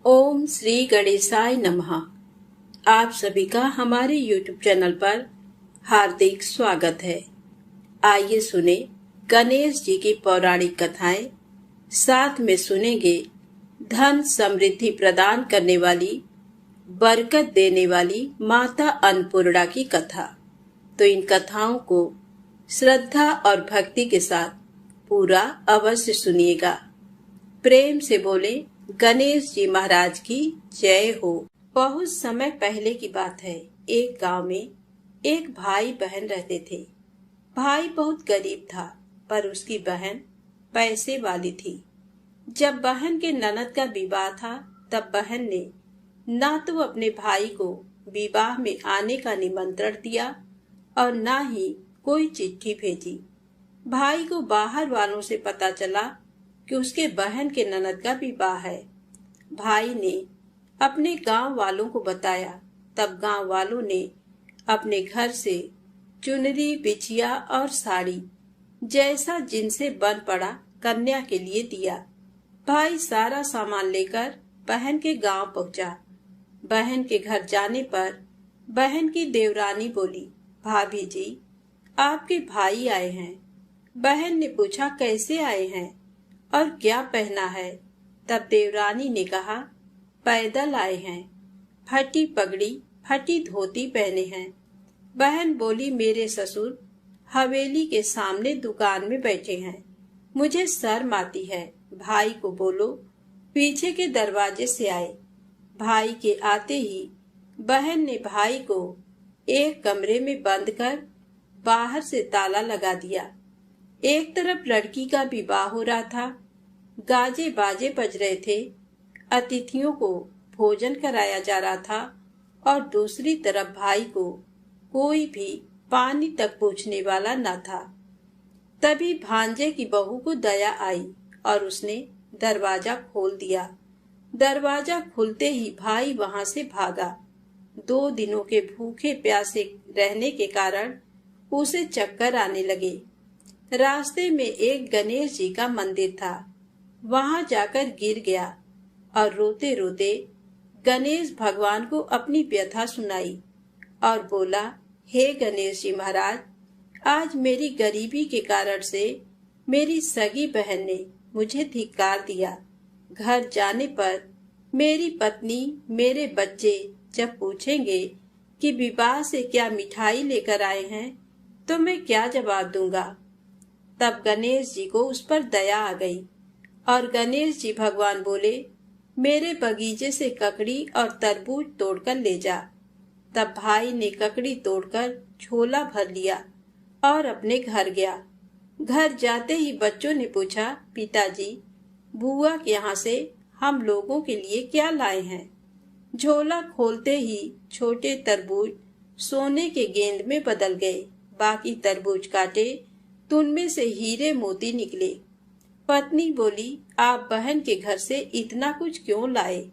ओम श्री गणेशाय नमः। आप सभी का हमारे YouTube चैनल पर हार्दिक स्वागत है। आइए सुने गणेश जी की पौराणिक कथाएं। साथ में सुनेंगे धन समृद्धि प्रदान करने वाली, बरकत देने वाली माता अन्नपूर्णा की कथा। तो इन कथाओं को श्रद्धा और भक्ति के साथ पूरा अवश्य सुनिएगा। प्रेम से बोले गणेश जी महाराज की जय हो। बहुत समय पहले की बात है। एक गांव में एक भाई बहन रहते थे। भाई बहुत गरीब था, पर उसकी बहन पैसे वाली थी। जब बहन के ननद का विवाह था, तब बहन ने ना तो अपने भाई को विवाह में आने का निमंत्रण दिया और ना ही कोई चिट्ठी भेजी। भाई को बाहर वालों से पता चला कि उसके बहन के ननद का विवाह है। भाई ने अपने गांव वालों को बताया। तब गांव वालों ने अपने घर से चुनरी, बिछिया और साड़ी जैसा जिनसे बन पड़ा कन्या के लिए दिया। भाई सारा सामान लेकर बहन के गांव पहुंचा। बहन के घर जाने पर बहन की देवरानी बोली, भाभी जी, आपके भाई आए हैं। बहन ने पूछा, कैसे आए हैं और क्या पहना है? तब देवरानी ने कहा, पैदल आए हैं, फटी पगड़ी, फटी धोती पहने हैं। बहन बोली, मेरे ससुर हवेली के सामने दुकान में बैठे हैं, मुझे शर्म आती है। भाई को बोलो पीछे के दरवाजे से आए। भाई के आते ही बहन ने भाई को एक कमरे में बंद कर बाहर से ताला लगा दिया। एक तरफ लड़की का विवाह हो रहा था, गाजे बाजे बज रहे थे, अतिथियों को भोजन कराया जा रहा था, और दूसरी तरफ भाई को कोई भी पानी तक पूछने वाला न था। तभी भांजे की बहू को दया आई और उसने दरवाजा खोल दिया। दरवाजा खुलते ही भाई वहां से भागा। 2 दिनों के भूखे प्यासे रहने के कारण उसे चक्कर आने लगे। रास्ते में एक गणेश जी का मंदिर था, वहां जाकर गिर गया और रोते रोते गणेश भगवान को अपनी व्यथा सुनाई और बोला, हे गणेश जी महाराज, आज मेरी गरीबी के कारण से मेरी सगी बहन ने मुझे धिक्कार दिया। घर जाने पर मेरी पत्नी, मेरे बच्चे जब पूछेंगे कि विवाह से क्या मिठाई लेकर आए हैं, तो मैं क्या जवाब दूंगा? तब गणेश जी को उस पर दया आ गई और गणेश जी भगवान बोले, मेरे बगीचे से ककड़ी और तरबूज तोड़कर ले जा। तब भाई ने ककड़ी तोड़कर झोला भर लिया और अपने घर गया। घर जाते ही बच्चों ने पूछा, पिताजी, बुआ के यहाँ से हम लोगों के लिए क्या लाए हैं? झोला खोलते ही छोटे तरबूज सोने के गेंद में बदल गए। बाकी तरबूज काटे तो उनमें से हीरे मोती निकले। पत्नी बोली, आप बहन के घर से इतना कुछ क्यों लाए?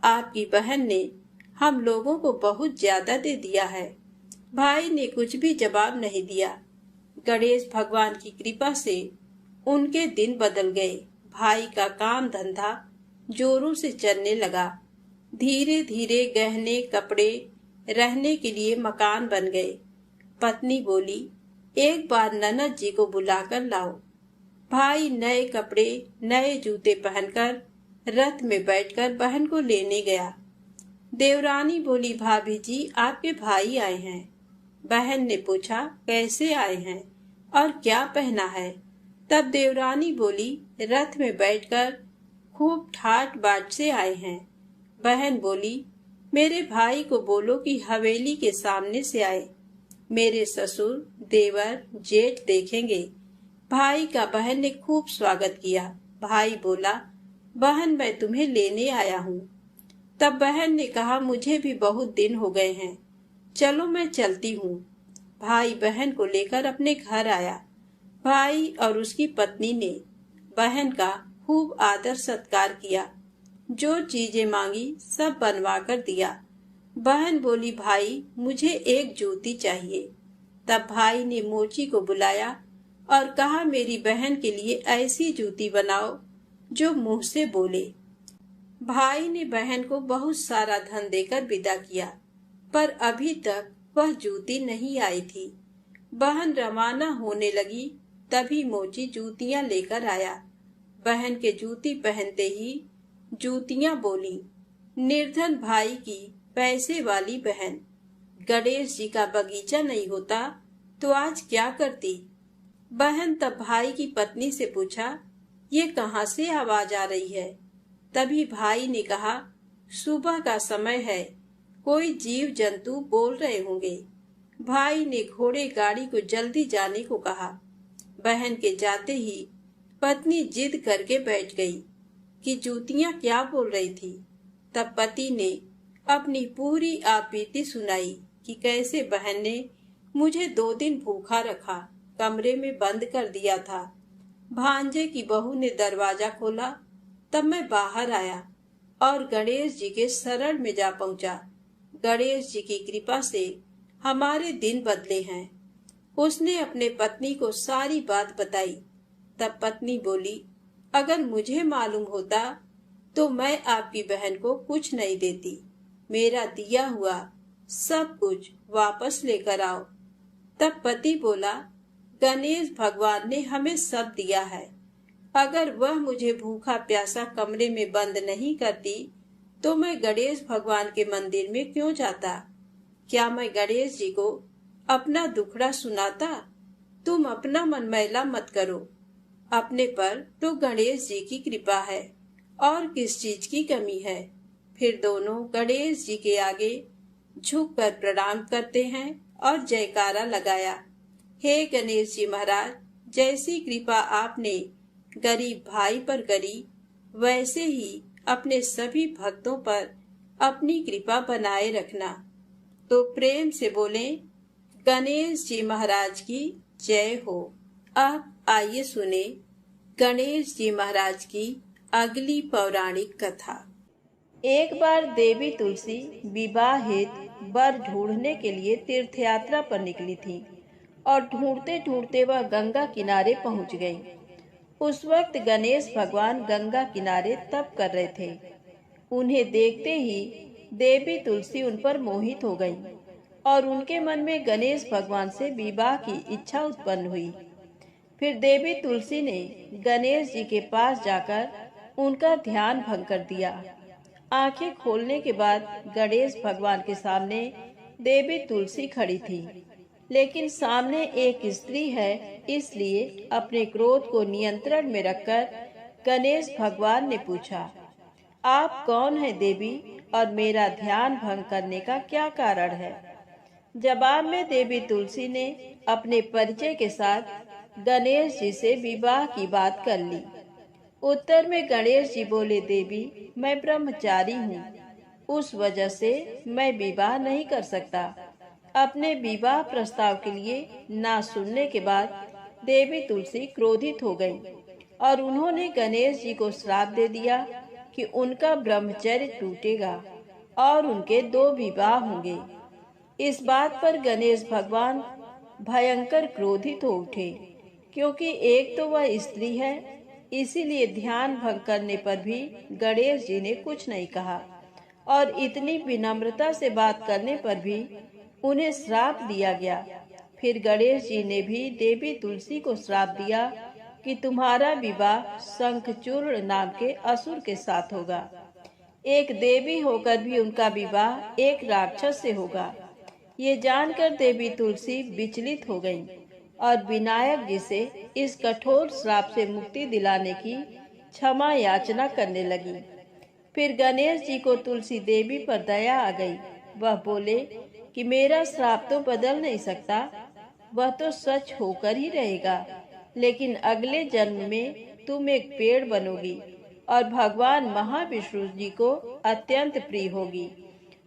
आपकी बहन ने हम लोगों को बहुत ज्यादा दे दिया है। भाई ने कुछ भी जवाब नहीं दिया। गणेश भगवान की कृपा से उनके दिन बदल गए। भाई का काम धंधा जोरों से चलने लगा। धीरे धीरे गहने, कपड़े, रहने के लिए मकान बन गए। पत्नी बोली, एक बार ननद जी को बुलाकर लाओ। भाई नए कपड़े, नए जूते पहनकर रथ में बैठकर बहन को लेने गया। देवरानी बोली, भाभी जी, आपके भाई आए हैं। बहन ने पूछा, कैसे आए हैं और क्या पहना है? तब देवरानी बोली, रथ में बैठकर खूब ठाट बाट से आए हैं। बहन बोली, मेरे भाई को बोलो कि हवेली के सामने से आए, मेरे ससुर, देवर, जेठ देखेंगे। भाई का बहन ने खूब स्वागत किया। भाई बोला, बहन, मैं तुम्हें लेने आया हूँ। तब बहन ने कहा, मुझे भी बहुत दिन हो गए हैं, चलो मैं चलती हूँ। भाई बहन को लेकर अपने घर आया। भाई और उसकी पत्नी ने बहन का खूब आदर सत्कार किया। जो चीजें मांगी सब बनवा कर दिया। बहन बोली, भाई, मुझे एक जूती चाहिए। तब भाई ने मोची को बुलाया और कहा, मेरी बहन के लिए ऐसी जूती बनाओ जो मुंह से बोले। भाई ने बहन को बहुत सारा धन देकर विदा किया, पर अभी तक वह जूती नहीं आई थी। बहन रवाना होने लगी, तभी मोची जूतियां लेकर आया। बहन के जूती पहनते ही जूतियां बोली, निर्धन भाई की पैसे वाली बहन, गणेश जी का बगीचा नहीं होता तो आज क्या करती। बहन तब भाई की पत्नी से पूछा, ये कहाँ से आवाज आ रही है। तभी भाई ने कहा, सुबह का समय है, कोई जीव जंतु बोल रहे होंगे। भाई ने घोड़े गाड़ी को जल्दी जाने को कहा। बहन के जाते ही पत्नी जिद करके बैठ गई कि जूतियां क्या बोल रही थी। तब पति ने अपनी पूरी आपबीती सुनाई कि कैसे बहन ने मुझे 2 दिन भूखा रखा, कमरे में बंद कर दिया था। भांजे की बहू ने दरवाजा खोला, तब मैं बाहर आया और गणेश जी के शरण में जा पहुंचा। गणेश जी की कृपा से हमारे दिन बदले हैं। उसने अपने पत्नी को सारी बात बताई। तब पत्नी बोली, अगर मुझे मालूम होता तो मैं आपकी बहन को कुछ नहीं देती। मेरा दिया हुआ सब कुछ वापस लेकर आओ। तब पति बोला, गणेश भगवान ने हमें सब दिया है। अगर वह मुझे भूखा प्यासा कमरे में बंद नहीं करती तो मैं गणेश भगवान के मंदिर में क्यों जाता। क्या मैं गणेश जी को अपना दुखड़ा सुनाता। तुम अपना मन मैला मत करो, अपने पर तो गणेश जी की कृपा है और किस चीज की कमी है। फिर दोनों गणेश जी के आगे झुककर प्रणाम करते हैं और जयकारा लगाया। हे गणेश जी महाराज, जैसी कृपा आपने गरीब भाई पर करी, वैसे ही अपने सभी भक्तों पर अपनी कृपा बनाए रखना। तो प्रेम से बोले, गणेश जी महाराज की जय हो। अब आइए सुने गणेश जी महाराज की अगली पौराणिक कथा। एक बार देवी तुलसी विवाह हेतु वर ढूंढने के लिए तीर्थ यात्रा पर निकली थी और ढूंढते ढूंढते वह गंगा किनारे पहुंच गई। उस वक्त गणेश भगवान गंगा किनारे तप कर रहे थे। उन्हें देखते ही देवी तुलसी उन पर मोहित हो गई और उनके मन में गणेश भगवान से विवाह की इच्छा उत्पन्न हुई। फिर देवी तुलसी ने गणेश जी के पास जाकर उनका ध्यान भंग कर दिया। आंखें खोलने के बाद गणेश भगवान के सामने देवी तुलसी खड़ी थी, लेकिन सामने एक स्त्री है, इसलिए अपने क्रोध को नियंत्रण में रखकर गणेश भगवान ने पूछा, आप कौन है देवी, और मेरा ध्यान भंग करने का क्या कारण है। जवाब में देवी तुलसी ने अपने परिचय के साथ गणेश जी से विवाह की बात कर ली। उत्तर में गणेश जी बोले, देवी मैं ब्रह्मचारी हूँ, उस वजह से मैं विवाह नहीं कर सकता। अपने विवाह प्रस्ताव के लिए ना सुनने के बाद देवी तुलसी क्रोधित हो गई और उन्होंने गणेश जी को श्राप दे दिया कि उनका ब्रह्मचर्य टूटेगा और उनके 2 विवाह होंगे। इस बात पर गणेश भगवान भयंकर क्रोधित हो उठे, क्योंकि एक तो वह स्त्री है, इसीलिए ध्यान भंग करने पर भी गणेश जी ने कुछ नहीं कहा और इतनी विनम्रता से बात करने पर भी उन्हें श्राप दिया गया। फिर गणेश जी ने भी देवी तुलसी को श्राप दिया कि तुम्हारा विवाह शंखचूर्ण नाम के असुर के साथ होगा। एक देवी होकर भी उनका विवाह एक राक्षस से होगा। ये जानकर देवी तुलसी विचलित हो गईं और विनायक जी से इस कठोर श्राप से मुक्ति दिलाने की क्षमा याचना करने लगी। फिर गणेश जी को तुलसी देवी पर दया आ गई। वह बोले कि मेरा श्राप तो बदल नहीं सकता, वह तो सच होकर ही रहेगा, लेकिन अगले जन्म में तुम एक पेड़ बनोगी और भगवान महाविष्णु जी को अत्यंत प्रिय होगी।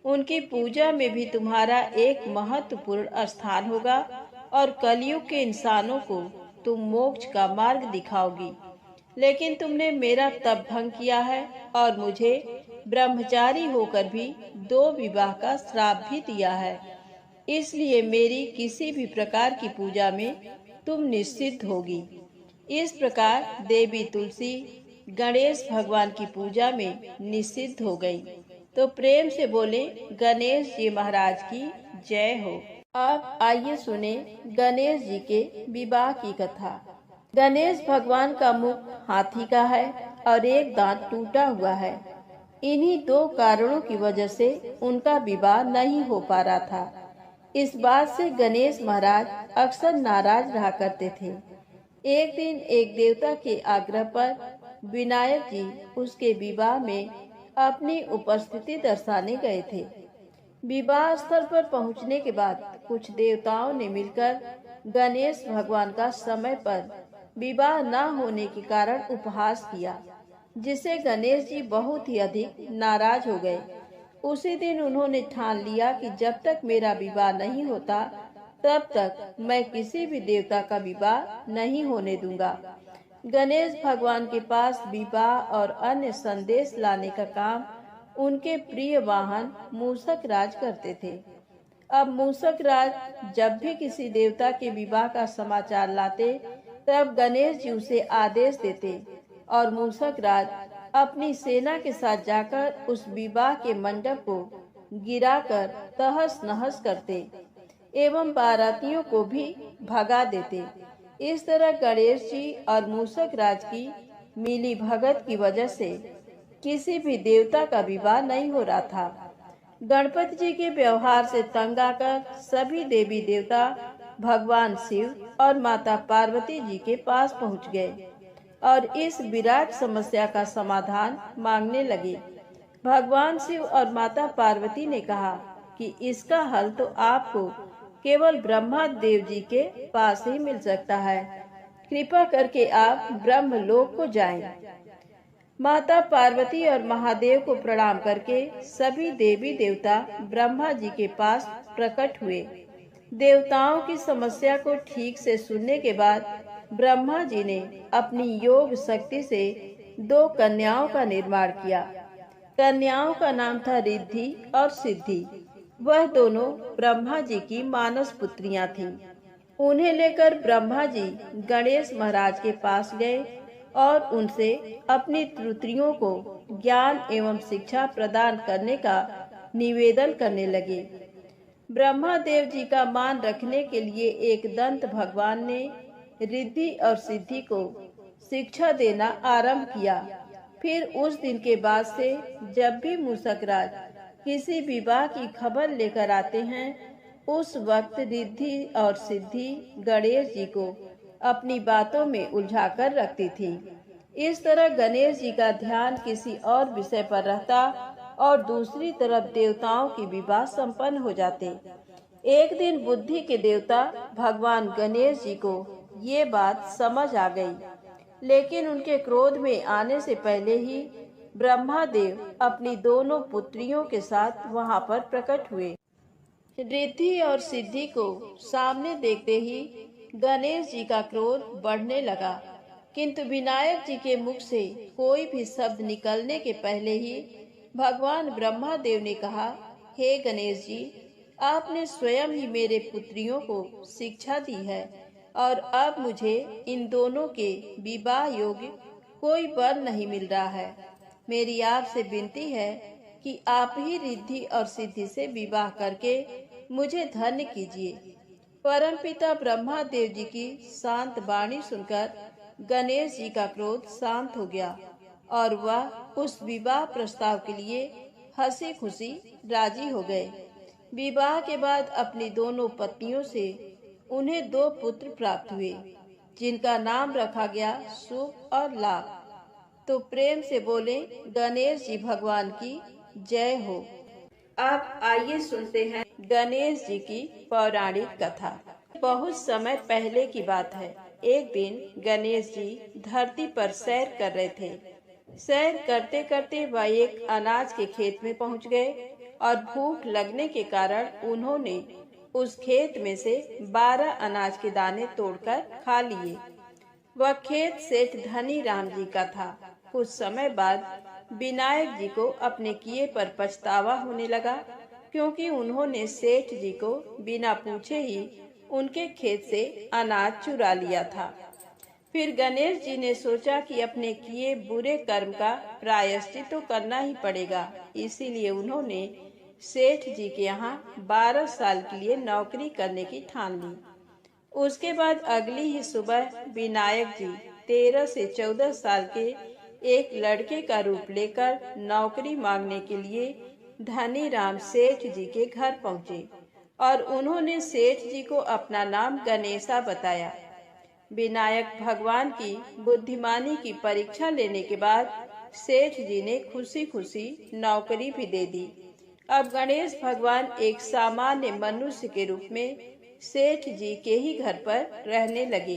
उनकी पूजा में भी तुम्हारा एक महत्वपूर्ण स्थान होगा और कलयुग के इंसानों को तुम मोक्ष का मार्ग दिखाओगी। लेकिन तुमने मेरा तप भंग किया है और मुझे ब्रह्मचारी होकर भी 2 विवाह का श्राप भी दिया है, इसलिए मेरी किसी भी प्रकार की पूजा में तुम निश्चित होगी। इस प्रकार देवी तुलसी गणेश भगवान की पूजा में निषिद्ध हो गई। तो प्रेम से बोले गणेश जी महाराज की जय हो। अब आइए सुने गणेश जी के विवाह की कथा। गणेश भगवान का मुख हाथी का है और एक दांत टूटा हुआ है। इन्हीं दो कारणों की वजह से उनका विवाह नहीं हो पा रहा था। इस बात से गणेश महाराज अक्सर नाराज रहा करते थे। एक दिन एक देवता के आग्रह पर विनायक जी उसके विवाह में अपनी उपस्थिति दर्शाने गए थे। विवाह स्थल पर पहुंचने के बाद कुछ देवताओं ने मिलकर गणेश भगवान का समय पर विवाह न होने के कारण उपहास किया, जिससे गणेश जी बहुत ही अधिक नाराज हो गए। उसी दिन उन्होंने ठान लिया कि जब तक मेरा विवाह नहीं होता तब तक मैं किसी भी देवता का विवाह नहीं होने दूंगा। गणेश भगवान के पास विवाह और अन्य संदेश लाने का काम उनके प्रिय वाहन मूषक राज करते थे। अब मूषक राज जब भी किसी देवता के विवाह का समाचार लाते तब गणेश जी उसे आदेश देते और मूषक राज अपनी सेना के साथ जाकर उस विवाह के मंडप को गिराकर तहस नहस करते एवं बारातियों को भी भगा देते। इस तरह गणेश जी और मूषक राज की मिली भगत की वजह से किसी भी देवता का विवाह नहीं हो रहा था। गणपति जी के व्यवहार से तंग आकर सभी देवी देवता भगवान शिव और माता पार्वती जी के पास पहुंच गए और इस विराट समस्या का समाधान मांगने लगे। भगवान शिव और माता पार्वती ने कहा कि इसका हल तो आपको केवल ब्रह्मा देव जी के पास ही मिल सकता है। कृपा करके आप ब्रह्मलोक को जाएं। माता पार्वती और महादेव को प्रणाम करके सभी देवी देवता ब्रह्मा जी के पास प्रकट हुए। देवताओं की समस्या को ठीक से सुनने के बाद ब्रह्मा जी ने अपनी योग शक्ति से दो कन्याओं का निर्माण किया। कन्याओं का नाम था रिद्धि और सिद्धि। वह दोनों ब्रह्मा जी की मानस पुत्रियां थीं। उन्हें लेकर ब्रह्मा जी गणेश महाराज के पास गए और उनसे अपनी त्रुटियों को ज्ञान एवं शिक्षा प्रदान करने का निवेदन करने लगे। ब्रह्मा देव जी का मान रखने के लिए एक दंत भगवान ने रिद्धि और सिद्धि को शिक्षा देना आरंभ किया। फिर उस दिन के बाद से जब भी मूषक राज किसी विवाह की खबर लेकर आते हैं, उस वक्त रिद्धि और सिद्धि गणेश जी को अपनी बातों में उलझाकर रखती थी। इस तरह गणेश जी का ध्यान किसी और विषय पर रहता और दूसरी तरफ देवताओं की विवाह संपन्न हो जाते। एक दिन बुद्धि के देवता भगवान गणेश जी को ये बात समझ आ गई, लेकिन उनके क्रोध में आने से पहले ही ब्रह्मा देव अपनी दोनों पुत्रियों के साथ वहां पर प्रकट हुए। रिद्धि और सिद्धि को सामने देखते ही गणेश जी का क्रोध बढ़ने लगा, किंतु विनायक जी के मुख से कोई भी शब्द निकलने के पहले ही भगवान ब्रह्मा देव ने कहा, हे गणेश जी, आपने स्वयं ही मेरे पुत्रियों को शिक्षा दी है और अब मुझे इन दोनों के विवाह योग्य कोई वर नहीं मिल रहा है। मेरी आपसे विनती है कि आप ही रिद्धि और सिद्धि से विवाह करके मुझे धन्य कीजिए। परमपिता ब्रह्मा देव जी की शांत वाणी सुनकर गणेश जी का क्रोध शांत हो गया और वह उस विवाह प्रस्ताव के लिए हंसी खुशी राजी हो गए। विवाह के बाद अपनी दोनों पत्नियों से उन्हें दो पुत्र प्राप्त हुए, जिनका नाम रखा गया शुभ और लाभ। तो प्रेम से बोले गणेश जी भगवान की जय हो। अब आइए सुनते हैं गणेश जी की पौराणिक कथा। बहुत समय पहले की बात है। एक दिन गणेश जी धरती पर सैर कर रहे थे। सैर करते करते वह एक अनाज के खेत में पहुंच गए और भूख लगने के कारण उन्होंने उस खेत में से 12 अनाज के दाने तोड़कर खा लिए। वह खेत सेठ धनी राम जी का था। कुछ समय बाद विनायक जी को अपने किए पर पछतावा होने लगा, क्योंकि उन्होंने सेठ जी को बिना पूछे ही उनके खेत से अनाज चुरा लिया था। फिर गणेश जी ने सोचा कि अपने किए बुरे कर्म का प्रायश्चित तो करना ही पड़ेगा। इसीलिए उन्होंने सेठ जी के यहाँ 12 साल के लिए नौकरी करने की ठान ली। उसके बाद अगली ही सुबह विनायक जी 13 से 14 साल के एक लड़के का रूप लेकर नौकरी मांगने के लिए धनी राम सेठ जी के घर पहुँचे और उन्होंने सेठ जी को अपना नाम गणेशा बताया। विनायक भगवान की बुद्धिमानी की परीक्षा लेने के बाद सेठ जी ने खुशी खुशी नौकरी भी दे दी। अब गणेश भगवान एक सामान्य मनुष्य के रूप में सेठ जी के ही घर पर रहने लगे।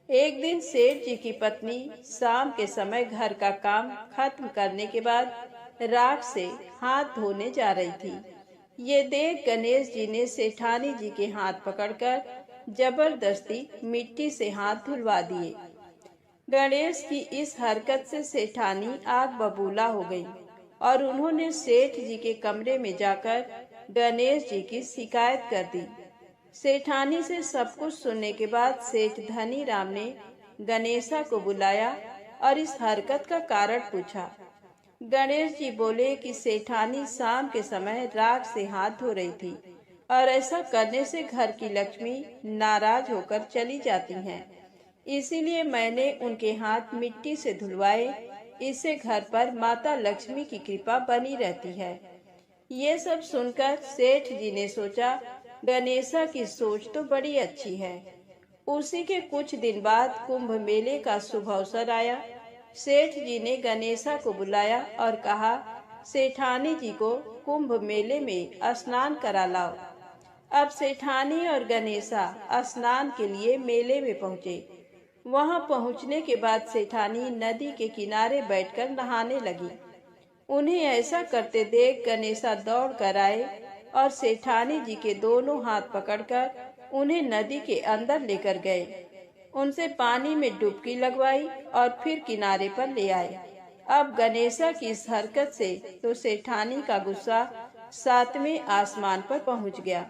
एक दिन सेठ जी की पत्नी शाम के समय घर का काम खत्म करने के बाद राख से हाथ धोने जा रही थी। ये देख गणेश जी ने सेठानी जी के हाथ पकड़कर जबरदस्ती मिट्टी से हाथ धुलवा दिए। गणेश की इस हरकत से सेठानी आग बबूला हो गई और उन्होंने सेठ जी के कमरे में जाकर गणेश जी की शिकायत कर दी। सेठानी से सब कुछ सुनने के बाद सेठ धनी राम ने गणेशा को बुलाया और इस हरकत का कारण पूछा। गणेश जी बोले कि सेठानी शाम के समय राख से हाथ धो रही थी और ऐसा करने से घर की लक्ष्मी नाराज होकर चली जाती हैं। इसीलिए मैंने उनके हाथ मिट्टी से धुलवाए। इससे घर पर माता लक्ष्मी की कृपा बनी रहती है। ये सब सुनकर सेठ जी ने सोचा गणेशा की सोच तो बड़ी अच्छी है। उसी के कुछ दिन बाद कुंभ मेले का शुभ अवसर आया। सेठ जी ने गणेशा को बुलाया और कहा, सेठानी जी को कुंभ मेले में स्नान करा लाओ। अब सेठानी और गणेशा स्नान के लिए मेले में पहुँचे। वहां पहुंचने के बाद सेठानी नदी के किनारे बैठकर नहाने लगी। उन्हें ऐसा करते देख गणेशा दौड़ कर आए और सेठानी जी के दोनों हाथ पकड़कर उन्हें नदी के अंदर लेकर गए। उनसे पानी में डुबकी लगवाई और फिर किनारे पर ले आए। अब गणेशा की इस हरकत से तो सेठानी का गुस्सा 7वें आसमान पर पहुंच गया।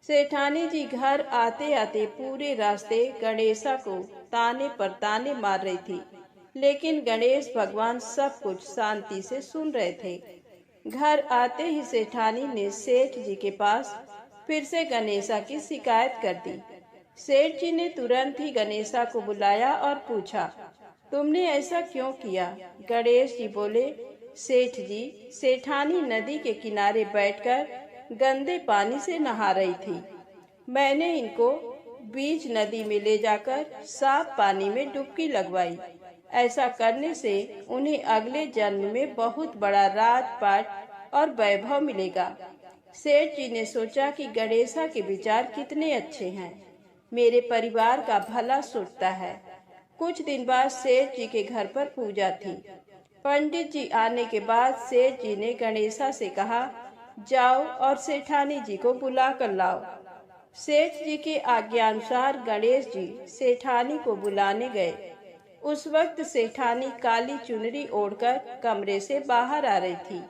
सेठानी जी घर आते आते पूरे रास्ते गणेशा को ताने पर ताने मार रही थी, लेकिन गणेश भगवान सब कुछ शांति से सुन रहे थे। घर आते ही सेठानी ने सेठ जी के पास फिर से गणेशा की शिकायत कर दी। सेठ जी ने तुरंत ही गणेशा को बुलाया और पूछा, तुमने ऐसा क्यों किया? गणेश जी बोले, सेठ जी, सेठानी नदी के किनारे बैठकर गंदे पानी से नहा रही थी। मैंने इनको बीच नदी में ले जाकर साफ पानी में डुबकी लगवाई। ऐसा करने से उन्हें अगले जन्म में बहुत बड़ा राजपाट और वैभव मिलेगा। सेठ जी ने सोचा कि गणेशा के विचार कितने अच्छे हैं, मेरे परिवार का भला सोचता है। कुछ दिन बाद सेठ जी के घर पर पूजा थी। पंडित जी आने के बाद सेठ जी ने गणेशा से कहा, जाओ और सेठानी जी को बुला कर लाओ। सेठ जी के आज्ञानुसार गणेश जी सेठानी को बुलाने गए। उस वक्त सेठानी काली चुनरी ओढ़कर कमरे से बाहर आ रही थी।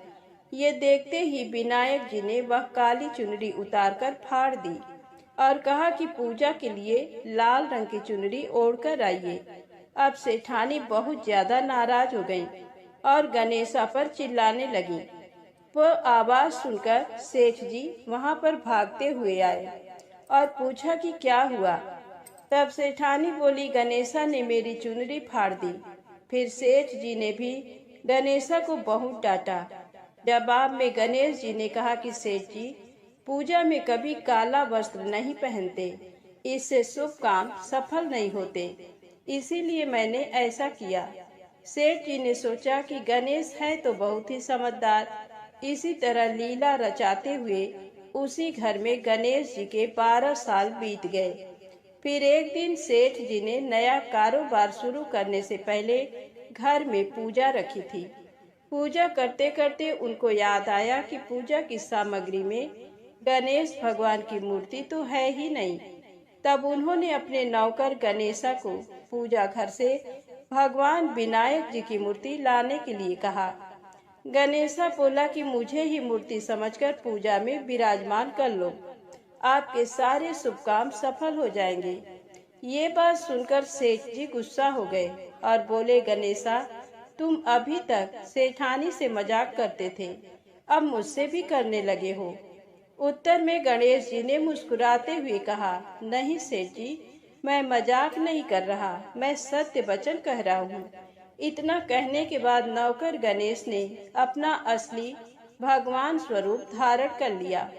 ये देखते ही विनायक जी ने वह काली चुनरी उतारकर फाड़ दी और कहा कि पूजा के लिए लाल रंग की चुनरी ओढ़कर आइए। अब सेठानी बहुत ज्यादा नाराज हो गई और गणेशा पर चिल्लाने लगी। वह आवाज सुनकर सेठ जी वहां पर भागते हुए आए और पूछा कि क्या हुआ। तब सेठानी बोली, गणेशा ने मेरी चुनरी फाड़ दी। फिर सेठ जी ने भी गणेशा को बहुत डांटा। जवाब में गणेश जी ने कहा कि सेठ जी, पूजा में कभी काला वस्त्र नहीं पहनते, इससे शुभ काम सफल नहीं होते, इसीलिए मैंने ऐसा किया। सेठ जी ने सोचा कि गणेश है तो बहुत ही समझदार। इसी तरह लीला रचाते हुए उसी घर में गणेश जी के 12 साल बीत गए। फिर एक दिन सेठ जी ने नया कारोबार शुरू करने से पहले घर में पूजा रखी थी। पूजा करते करते उनको याद आया कि पूजा की सामग्री में गणेश भगवान की मूर्ति तो है ही नहीं। तब उन्होंने अपने नौकर गणेशा को पूजा घर से भगवान विनायक जी की मूर्ति लाने के लिए कहा। गणेशा बोला कि मुझे ही मूर्ति समझकर पूजा में विराजमान कर लो, आपके सारे शुभ काम सफल हो जाएंगे। ये बात सुनकर सेठ जी गुस्सा हो गए और बोले, गणेशा, तुम अभी तक सेठानी से मजाक करते थे, अब मुझसे भी करने लगे हो। उत्तर में गणेश जी ने मुस्कुराते हुए कहा, नहीं सेठ जी, मैं मजाक नहीं कर रहा, मैं सत्य वचन कह रहा हूँ। इतना कहने के बाद नौकर गणेश ने अपना असली भगवान स्वरूप धारण कर लिया।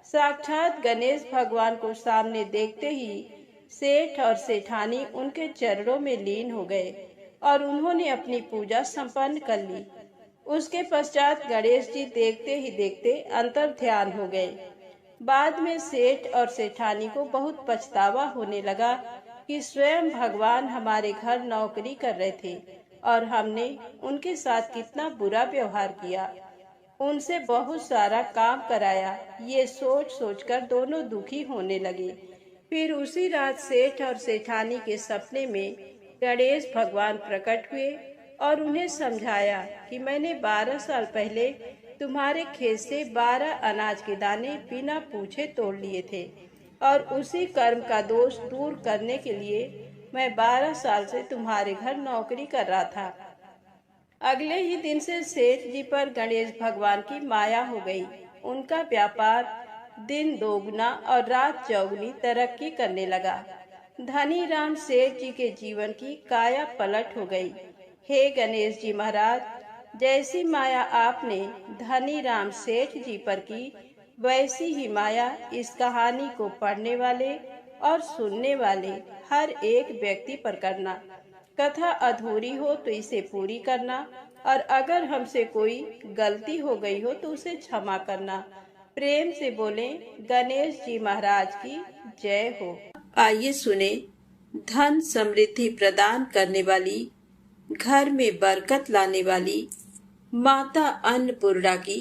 साक्षात गणेश भगवान को सामने देखते ही सेठ और सेठानी उनके चरणों में लीन हो गए और उन्होंने अपनी पूजा संपन्न कर ली। उसके पश्चात गणेश जी देखते ही देखते अंतर ध्यान हो गए। बाद में सेठ और सेठानी को बहुत पछतावा होने लगा कि स्वयं भगवान हमारे घर नौकरी कर रहे थे और हमने उनके साथ कितना बुरा व्यवहार किया, उनसे बहुत सारा काम कराया। ये सोच सोचकर दोनों दुखी होने लगे। फिर उसी रात सेठ और सेठानी के सपने में गणेश भगवान प्रकट हुए और उन्हें समझाया कि मैंने 12 साल पहले तुम्हारे खेत से 12 अनाज के दाने बिना पूछे तोड़ लिए थे और उसी कर्म का दोष दूर करने के लिए मैं 12 साल से तुम्हारे घर नौकरी कर रहा था। अगले ही दिन से सेठ जी पर गणेश भगवान की माया हो गई। उनका व्यापार दिन दोगुना और रात चौगुनी तरक्की करने लगा। धनी राम सेठ जी के जीवन की काया पलट हो गई। हे गणेश जी महाराज, जैसी माया आपने धनी राम सेठ जी पर की, वैसी ही माया इस कहानी को पढ़ने वाले और सुनने वाले हर एक व्यक्ति पर करना। कथा अधूरी हो तो इसे पूरी करना और अगर हमसे कोई गलती हो गई हो तो उसे क्षमा करना। प्रेम से बोलें, गणेश जी महाराज की जय हो। आइए सुने धन समृद्धि प्रदान करने वाली, घर में बरकत लाने वाली माता अन्नपूर्णा की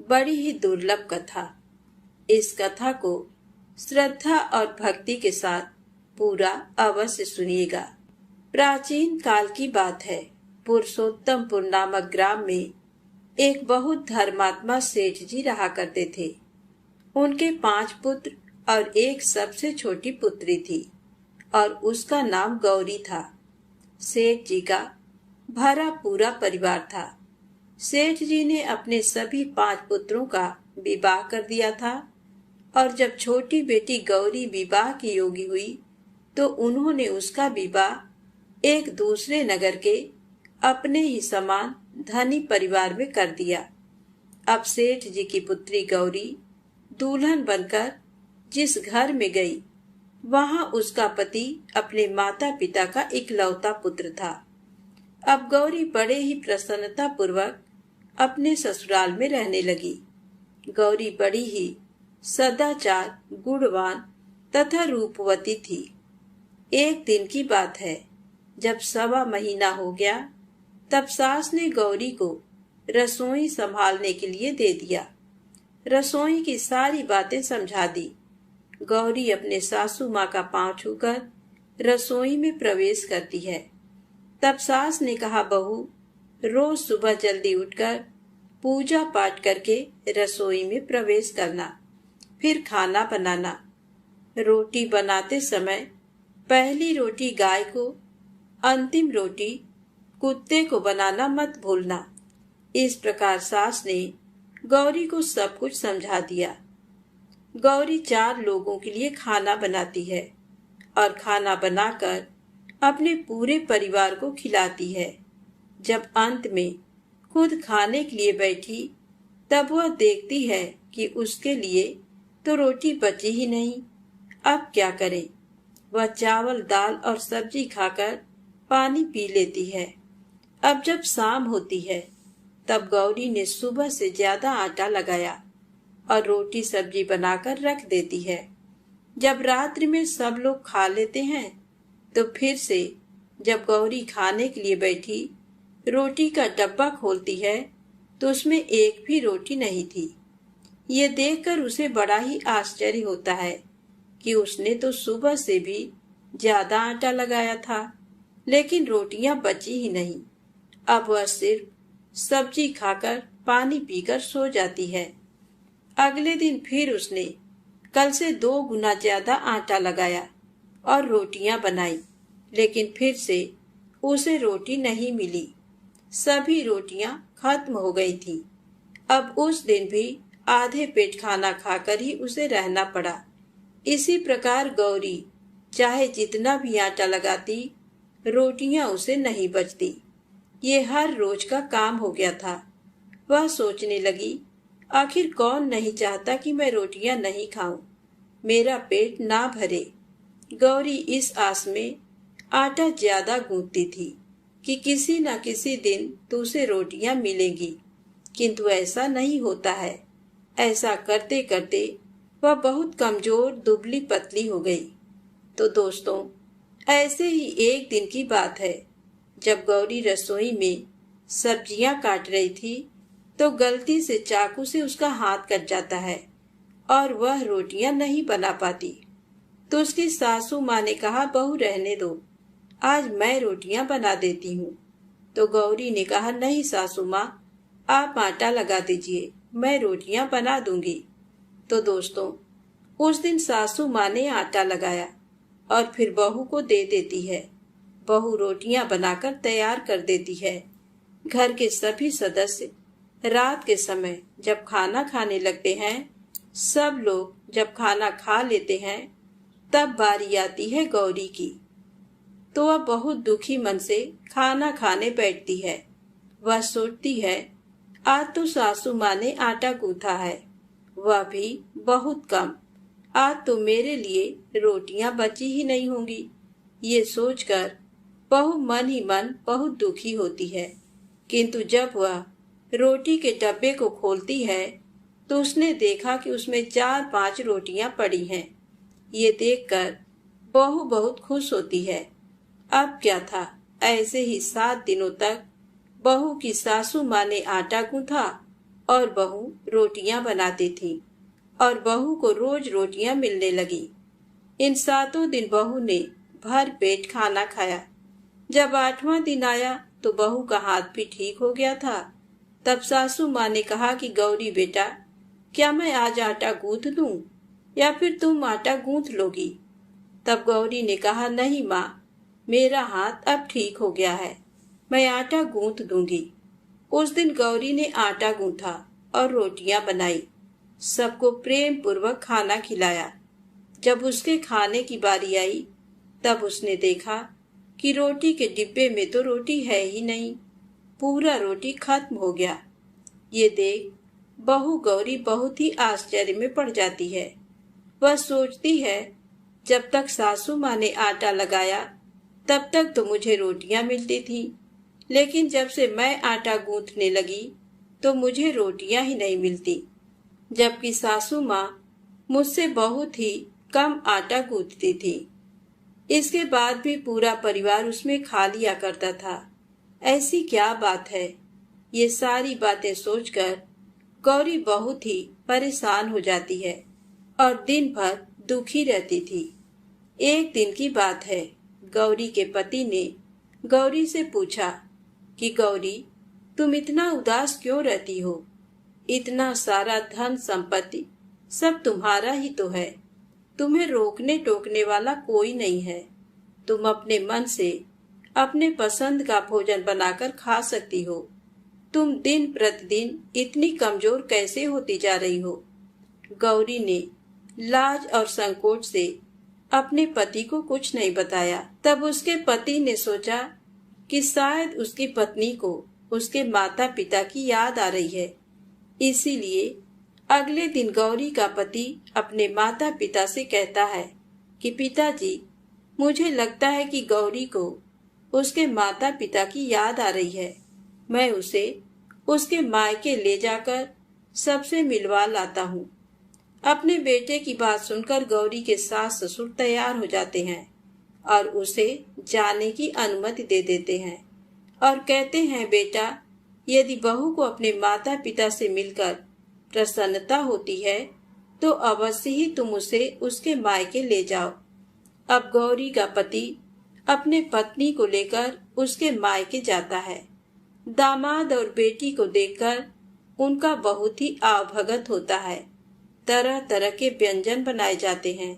बड़ी ही दुर्लभ कथा। इस कथा को श्रद्धा और भक्ति के साथ पूरा अवश्य सुनिएगा। प्राचीन काल की बात है। पुरुषोत्तमपुर नामक ग्राम में एक बहुत धर्मात्मा सेठ जी रहा करते थे। उनके 5 पुत्र और एक सबसे छोटी पुत्री थी और उसका नाम गौरी था। सेठ जी का भरा पूरा परिवार था। सेठ जी ने अपने सभी 5 पुत्रों का विवाह कर दिया था और जब छोटी बेटी गौरी विवाह की योगी हुई तो उन्होंने उसका विवाह एक दूसरे नगर के अपने ही समान धनी परिवार में कर दिया। अब सेठ जी की पुत्री गौरी दुल्हन बनकर जिस घर में गई, वहां उसका पति अपने माता पिता का इकलौता पुत्र था। अब गौरी बड़े ही प्रसन्नता पूर्वक अपने ससुराल में रहने लगी। गौरी बड़ी ही सदाचार, गुणवान तथा रूपवती थी। एक दिन की बात है, जब 1.25 महीना हो गया, तब सास ने गौरी को रसोई संभालने के लिए दे दिया। रसोई की सारी बातें समझा दी। गौरी अपने सासू माँ का पांव छूकर रसोई में प्रवेश करती है। तब सास ने कहा, बहू, रोज सुबह जल्दी उठकर पूजा पाठ करके रसोई में प्रवेश करना, फिर खाना बनाना। रोटी बनाते समय पहली रोटी गाय को, अंतिम रोटी कुत्ते को बनाना मत भूलना। इस प्रकार सास ने गौरी को सब कुछ समझा दिया। गौरी 4 लोगों के लिए खाना बनाती है और खाना बनाकर अपने पूरे परिवार को खिलाती है। जब अंत में खुद खाने के लिए बैठी, तब वह देखती है कि उसके लिए तो रोटी बची ही नहीं। अब क्या करे? वह चावल, दाल और सब्जी खाकर पानी पी लेती है। अब जब शाम होती है, तब गौरी ने सुबह से ज्यादा आटा लगाया और रोटी सब्जी बनाकर रख देती है। जब रात्रि में सब लोग खा लेते हैं, तो फिर से जब गौरी खाने के लिए बैठी, रोटी का डब्बा खोलती है तो उसमें एक भी रोटी नहीं थी। ये देखकर उसे बड़ा ही आश्चर्य होता है कि उसने तो सुबह से भी ज्यादा आटा लगाया था, लेकिन रोटियां बची ही नहीं। अब वह सिर्फ सब्जी खाकर पानी पीकर सो जाती है। अगले दिन फिर उसने कल से 2 गुना ज्यादा आटा लगाया और रोटियां बनाई, लेकिन फिर से उसे रोटी नहीं मिली। सभी रोटियां खत्म हो गई थी। अब उस दिन भी आधे पेट खाना खाकर ही उसे रहना पड़ा। इसी प्रकार गौरी चाहे जितना भी आटा लगाती, रोटियां उसे नहीं बचती। ये हर रोज का काम हो गया था। वह सोचने लगी, आखिर कौन नहीं चाहता कि मैं रोटियां नहीं खाऊं, मेरा पेट ना भरे। गौरी इस आस में आटा ज्यादा गूंथती थी कि किसी न किसी दिन तो उसे रोटियां मिलेंगी, किंतु ऐसा नहीं होता है। ऐसा करते करते वह बहुत कमजोर दुबली पतली हो गई। तो दोस्तों, ऐसे ही एक दिन की बात है, जब गौरी रसोई में सब्जियां काट रही थी तो गलती से चाकू से उसका हाथ कट जाता है और वह रोटियां नहीं बना पाती। तो उसकी सासू माँ ने कहा, बहू रहने दो, आज मैं रोटियां बना देती हूँ। तो गौरी ने कहा, नहीं सासू माँ, आप आटा लगा दीजिए, मैं रोटियां बना दूंगी। तो दोस्तों, उस दिन सासू माँ ने आटा लगाया और फिर बहू को दे देती है। बहू रोटियां बनाकर तैयार कर देती है। घर के सभी सदस्य रात के समय जब खाना खाने लगते हैं, सब लोग जब खाना खा लेते हैं, तब बारी आती है गौरी की। तो वह बहुत दुखी मन से खाना खाने बैठती है। वह सोचती है, आज तो सासू माँ ने आटा गूंथा है, वह भी बहुत कम। आज तो मेरे लिए रोटियां बची ही नहीं होंगी। ये सोचकर बहू मन ही मन बहुत दुखी होती है। किंतु जब वह रोटी के डब्बे को खोलती है तो उसने देखा कि उसमें 4-5 रोटियां पड़ी हैं। ये देखकर बहू बहुत खुश होती है। अब क्या था, ऐसे ही 7 दिनों तक बहू की सासू माँ ने आटा गूंथा और बहू रोटियां बनाती थी और बहू को रोज रोटियां मिलने लगी। इन 7 दिन बहू ने भर पेट खाना खाया। जब 8वां दिन आया तो बहू का हाथ भी ठीक हो गया था। तब सासू माँ ने कहा कि गौरी बेटा, क्या मैं आज आटा गूंथ दूं या फिर तुम आटा गूंथ लोगी? तब गौरी ने कहा, नहीं माँ, मेरा हाथ अब ठीक हो गया है, मैं आटा गूंथ दूंगी। उस दिन गौरी ने आटा गूंथा और रोटियां बनाई, सबको प्रेम पूर्वक खाना खिलाया। जब उसके खाने की बारी आई तब उसने देखा कि रोटी के डिब्बे में तो रोटी है ही नहीं, पूरा रोटी खत्म हो गया। ये देख बहू गौरी बहुत ही आश्चर्य में पड़ जाती है। वह सोचती है, जब तक सासू माँ ने आटा लगाया तब तक तो मुझे रोटियां मिलती थी, लेकिन जब से मैं आटा गूंथने लगी तो मुझे रोटियां ही नहीं मिलती, जबकि सासू माँ मुझसे बहुत ही कम आटा गूंथती थी। इसके बाद भी पूरा परिवार उसमें खा लिया करता था। ऐसी क्या बात है? ये सारी बातें सोचकर गौरी बहुत ही परेशान हो जाती है और दिन भर दुखी रहती थी। एक दिन की बात है, गौरी के पति ने गौरी से पूछा कि गौरी, तुम इतना उदास क्यों रहती हो? इतना सारा धन संपत्ति सब तुम्हारा ही तो है, तुम्हें रोकने टोकने वाला कोई नहीं है। तुम अपने मन से अपने पसंद का भोजन बनाकर खा सकती हो। तुम दिन प्रतिदिन इतनी कमजोर कैसे होती जा रही हो? गौरी ने लाज और संकोच से अपने पति को कुछ नहीं बताया। तब उसके पति ने सोचा कि शायद उसकी पत्नी को उसके माता पिता की याद आ रही है। इसीलिए अगले दिन गौरी का पति अपने माता पिता से कहता है कि पिताजी, मुझे लगता है कि गौरी को उसके माता पिता की याद आ रही है। मैं उसे उसके मायके ले जाकर सबसे मिलवा लाता हूँ। अपने बेटे की बात सुनकर गौरी के सास ससुर तैयार हो जाते हैं और उसे जाने की अनुमति दे देते हैं और कहते हैं, बेटा, यदि बहू को अपने माता पिता से मिलकर प्रसन्नता होती है तो अवश्य ही तुम उसे उसके मायके ले जाओ। अब गौरी का पति अपने पत्नी को लेकर उसके मायके जाता है। दामाद और बेटी को देखकर उनका बहुत ही आवभगत होता है। तरह तरह के व्यंजन बनाए जाते हैं,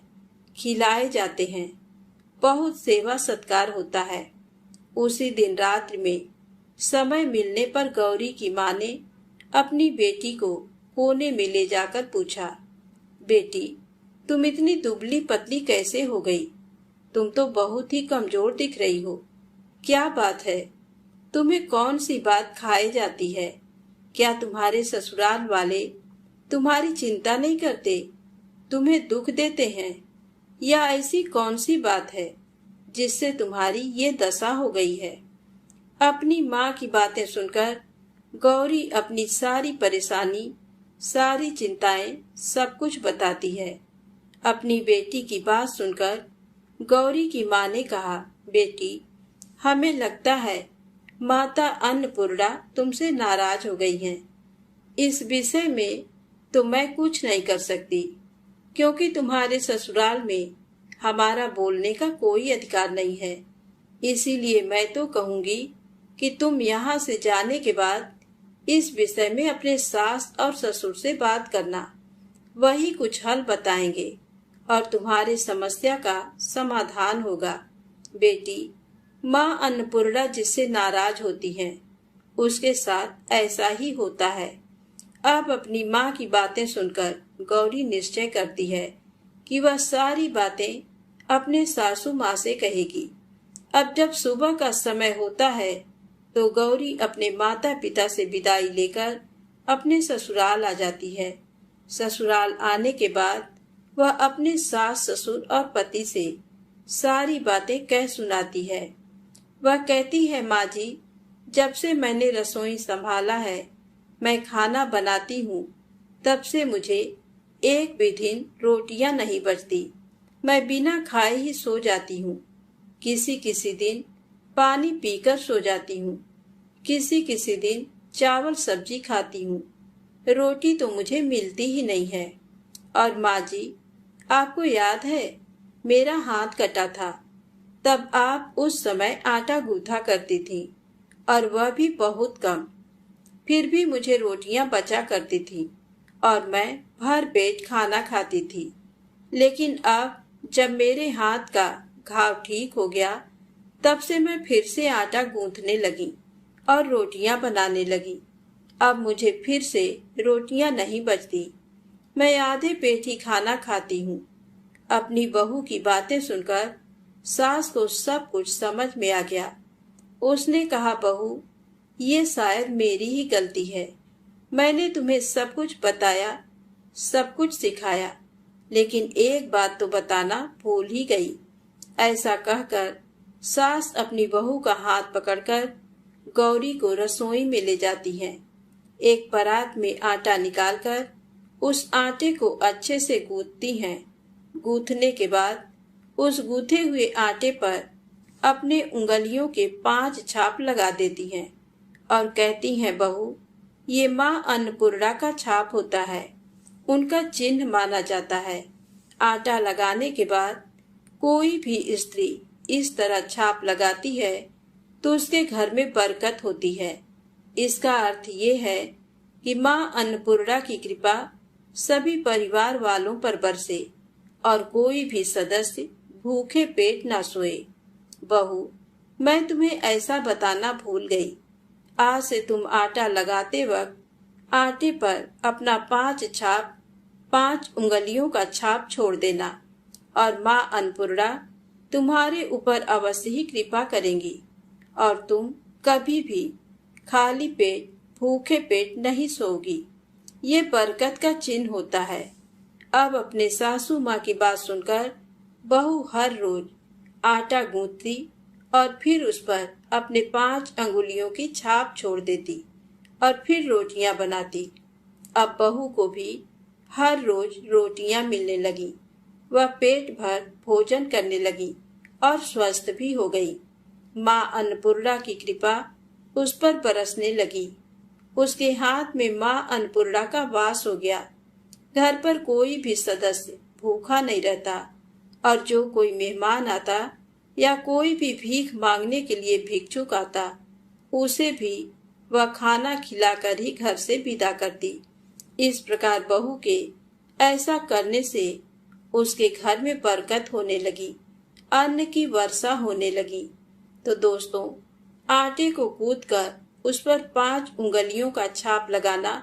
खिलाए जाते हैं। बहुत सेवा सत्कार होता है। उसी दिन रात्रि में समय मिलने पर गौरी की माँ ने अपनी बेटी को कोने में ले जाकर पूछा, बेटी, तुम इतनी दुबली पतली कैसे हो गई? तुम तो बहुत ही कमजोर दिख रही हो। क्या बात है? तुम्हें कौन सी बात खाए जाती है? क्या तुम्हारे ससुराल वाले तुम्हारी चिंता नहीं करते, तुम्हें दुख देते हैं? या ऐसी कौन सी बात है जिससे तुम्हारी ये दशा हो गई है? अपनी माँ की बातें सुनकर गौरी अपनी सारी परेशानी, सारी चिंताएं, सब कुछ बताती है। अपनी बेटी की बात सुनकर गौरी की माँ ने कहा, बेटी, हमें लगता है माता अन्नपूर्णा तुमसे नाराज हो गई हैं। इस विषय में तो मैं कुछ नहीं कर सकती, क्योंकि तुम्हारे ससुराल में हमारा बोलने का कोई अधिकार नहीं है। इसीलिए मैं तो कहूंगी कि तुम यहाँ से जाने के बाद इस विषय में अपने सास और ससुर से बात करना। वही कुछ हल बताएंगे और तुम्हारी समस्या का समाधान होगा। बेटी, माँ अन्नपूर्णा जिससे नाराज होती हैं, उसके साथ ऐसा ही होता है। अब अपनी माँ की बातें सुनकर गौरी निश्चय करती है कि वह सारी बातें अपने सासू माँ से कहेगी। अब जब सुबह का समय होता है तो गौरी अपने माता पिता से विदाई लेकर अपने ससुराल आ जाती है। ससुराल आने के बाद वह अपने सास ससुर और पति से सारी बातें कह सुनाती है। वह कहती है, माँ जी, जब से मैंने रसोई संभाला है, मैं खाना बनाती हूँ, तब से मुझे एक भी दिन रोटियां नहीं बचती। मैं बिना खाए ही सो जाती हूँ। किसी किसी दिन पानी पीकर सो जाती हूँ। किसी किसी दिन चावल सब्जी खाती हूँ। रोटी तो मुझे मिलती ही नहीं है। और माँ जी, आपको याद है, मेरा हाथ कटा था, तब आप उस समय आटा गूंथा करती थी, और वह भी बहुत कम। फिर भी मुझे रोटियां बचा करती थी और मैं भर पेट खाना खाती थी। लेकिन अब जब मेरे हाथ का घाव ठीक हो गया, तब से मैं फिर से आटा गूंथने लगी और रोटियां बनाने लगी। अब मुझे फिर से रोटियां नहीं बचती। मैं आधे पेट ही खाना खाती हूँ। अपनी बहू की बातें सुनकर सास को सब कुछ समझ में आ गया। उसने कहा, बहू, ये शायद मेरी ही गलती है। मैंने तुम्हें सब कुछ बताया, सब कुछ सिखाया, लेकिन एक बात तो बताना भूल ही गई। ऐसा कहकर सास अपनी बहू का हाथ पकड़कर गौरी को रसोई में ले जाती है। एक परात में आटा निकालकर उस आटे को अच्छे से गूंथती हैं। गूंथने के बाद उस गूंथे हुए आटे पर अपने उंगलियों के 5 छाप लगा देती हैं और कहती हैं, बहू, ये माँ अन्नपूर्णा का छाप होता है, उनका चिन्ह माना जाता है। आटा लगाने के बाद कोई भी स्त्री इस तरह छाप लगाती है तो उसके घर में बरकत होती है। इसका अर्थ ये है कि माँ अन्नपूर्णा की कृपा सभी परिवार वालों पर बरसे और कोई भी सदस्य भूखे पेट ना सोए। बहू, मैं तुम्हें ऐसा बताना भूल गई। आज से तुम आटा लगाते वक्त आटे पर अपना 5 छाप, 5 उंगलियों का छाप छोड़ देना और माँ अन्नपूर्णा तुम्हारे ऊपर अवश्य ही कृपा करेंगी और तुम कभी भी खाली पेट, भूखे पेट नहीं सोओगी। ये बरकत का चिन्ह होता है। अब अपने सासू माँ की बात सुनकर बहू हर रोज आटा गूंथती और फिर उस पर अपने 5 अंगुलियों की छाप छोड़ देती और फिर रोटियां बनाती। अब बहू को भी हर रोज रोटियां मिलने लगी। वह पेट भर भोजन करने लगी और स्वस्थ भी हो गई। माँ अन्नपूर्णा की कृपा उस पर बरसने लगी। उसके हाथ में माँ अन्नपूर्णा का वास हो गया। घर पर कोई भी सदस्य भूखा नहीं रहता और जो कोई मेहमान आता या कोई भी भीख मांगने के लिए भिक्षुक आता, उसे भी वह खाना खिलाकर ही घर से विदा करती। इस प्रकार बहू के ऐसा करने से उसके घर में बरकत होने लगी अन्न की वर्षा होने लगी। तो दोस्तों, आटे को कूटकर उस पर 5 उंगलियों का छाप लगाना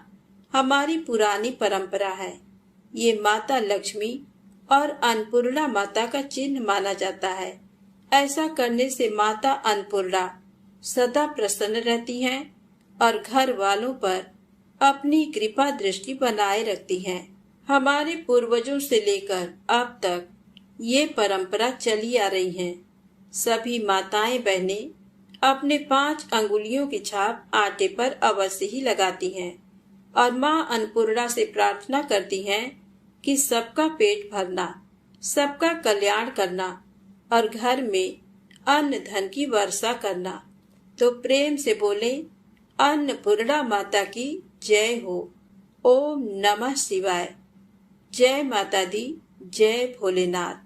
हमारी पुरानी परंपरा है। ये माता लक्ष्मी और अन्नपूर्णा माता का चिन्ह माना जाता है। ऐसा करने से माता अन्नपूर्णा सदा प्रसन्न रहती हैं और घर वालों पर अपनी कृपा दृष्टि बनाए रखती हैं। हमारे पूर्वजों से लेकर अब तक ये परंपरा चली आ रही है। सभी माताएं बहनें अपने 5 अंगुलियों की छाप आटे पर अवश्य ही लगाती हैं और माँ अन्नपूर्णा से प्रार्थना करती हैं कि सबका पेट भरना, सबका कल्याण करना और घर में अन्न धन की वर्षा करना। तो प्रेम से बोले, अन्नपूर्णा माता की जय हो। ओम नमः शिवाय। जय माता दी, जय भोलेनाथ।